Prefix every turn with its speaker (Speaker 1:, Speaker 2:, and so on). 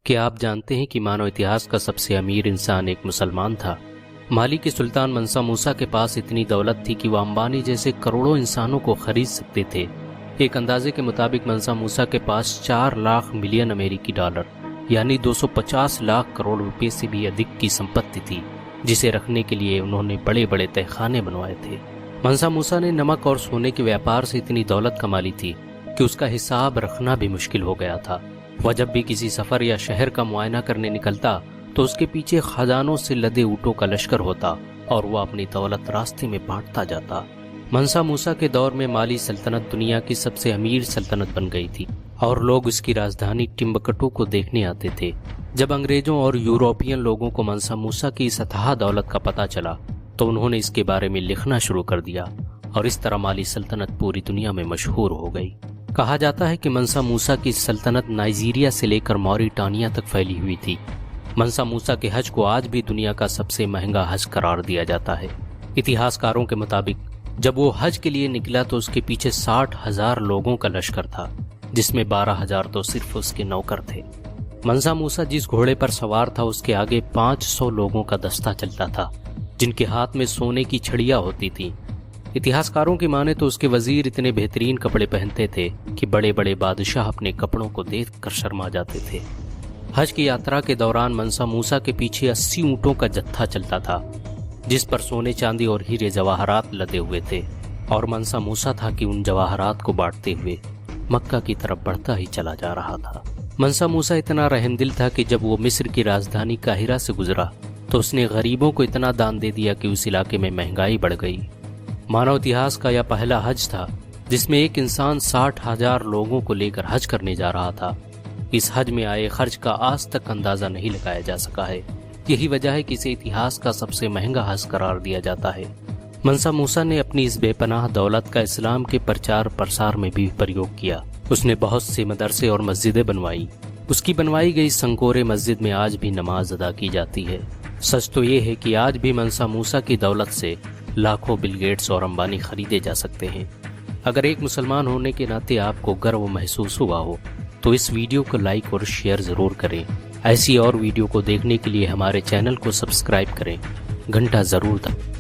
Speaker 1: کیا آپ جانتے ہیں کہ مانو اتہاس کا سب سے امیر انسان ایک مسلمان تھا؟ مالی کے سلطان منسا موسیٰ کے پاس اتنی دولت تھی کہ وہ امبانی جیسے کروڑوں انسانوں کو خرید سکتے تھے۔ ایک اندازے کے مطابق منسا موسیٰ کے پاس 4 لاکھ ملین امریکی ڈالر یعنی 250 لاکھ کروڑ روپے سے بھی ادھک کی سمپتی تھی، جسے رکھنے کے لیے انہوں نے بڑے بڑے تہخانے بنوائے تھے۔ منسا موسیٰ نے نمک اور سونے کے ویاپار سے اتنی دولت کما لی تھی کہ اس کا حساب رکھنا بھی مشکل ہو گیا تھا۔ وہ جب بھی کسی سفر یا شہر کا معائنہ کرنے نکلتا تو اس کے پیچھے خزانوں سے لدے اونٹوں کا لشکر ہوتا اور وہ اپنی دولت راستے میں بانٹتا جاتا۔ منسا موسیٰ کے دور میں مالی سلطنت دنیا کی سب سے امیر سلطنت بن گئی تھی اور لوگ اس کی راجدھانی ٹمبکٹو کو دیکھنے آتے تھے۔ جب انگریزوں اور یوروپین لوگوں کو منسا موسیٰ کی اس اتھاہ دولت کا پتہ چلا تو انہوں نے اس کے بارے میں لکھنا شروع کر دیا اور اس طرح مالی سلطنت پوری دنیا میں مشہور ہو گئی۔ کہا جاتا ہے کہ منسا موسیٰ کی سلطنت نائجیریا سے لے کر موریٹانیا تک پھیلی ہوئی تھی۔ منسا موسیٰ کے حج کو آج بھی دنیا کا سب سے مہنگا حج قرار دیا جاتا ہے۔ اتہاس کاروں کے مطابق جب وہ حج کے لیے نکلا تو اس کے پیچھے 60,000 لوگوں کا لشکر تھا، جس میں 12,000 تو صرف اس کے نوکر تھے۔ منسا موسیٰ جس گھوڑے پر سوار تھا اس کے آگے 500 لوگوں کا دستہ چلتا تھا، جن کے ہاتھ میں سونے کی چھڑیاں ہوتی تھیں۔ اتہاس کاروں کی مانے تو اس کے وزیر اتنے بہترین کپڑے پہنتے تھے کہ بڑے بڑے بادشاہ اپنے کپڑوں کو دیکھ کر شرما جاتے تھے۔ حج کی یاترا کے دوران منسا موسیٰ کے پیچھے 80 اونٹوں کا جتھا چلتا تھا، جس پر سونے چاندی اور ہیرے جواہرات لدے ہوئے تھے، اور منسا موسیٰ تھا کہ ان جواہرات کو بانٹتے ہوئے مکہ کی طرف بڑھتا ہی چلا جا رہا تھا۔ منسا موسیٰ اتنا رحم دل تھا کہ جب وہ مصر کی راجدھانی قاہرہ سے گزرا تو اس نے غریبوں کو اتنا دان دے دیا کہ اس علاقے میں مہنگائی بڑھ گئی۔ مانو اتہاس کا یہ پہلا حج تھا جس میں ایک انسان 60,000 لوگوں کو لے کر حج کرنے جا رہا تھا۔ اس حج میں آئے خرچ کا آج تک اندازہ نہیں لگایا جا سکا ہے۔ یہی وجہ ہے کہ اسے اتہاس کا سب سے مہنگا حج قرار دیا جاتا ہے۔ منسا موسیٰ نے اپنی اس بے پناہ دولت کا اسلام کے پرچار پرسار میں بھی پریوگ کیا۔ اس نے بہت سے مدرسے اور مسجدیں بنوائی۔ اس کی بنوائی گئی سنکورے مسجد میں آج بھی نماز ادا کی جاتی ہے۔ سچ تو یہ ہے کہ آج بھی منسا موسیٰ کی دولت سے لاکھوں بل گیٹس اور امبانی خریدے جا سکتے ہیں۔ اگر ایک مسلمان ہونے کے ناطے آپ کو گرو محسوس ہوا ہو تو اس ویڈیو کو لائک اور شیئر ضرور کریں۔ ایسی اور ویڈیو کو دیکھنے کے لیے ہمارے چینل کو سبسکرائب کریں، گھنٹا ضرور دبائیں۔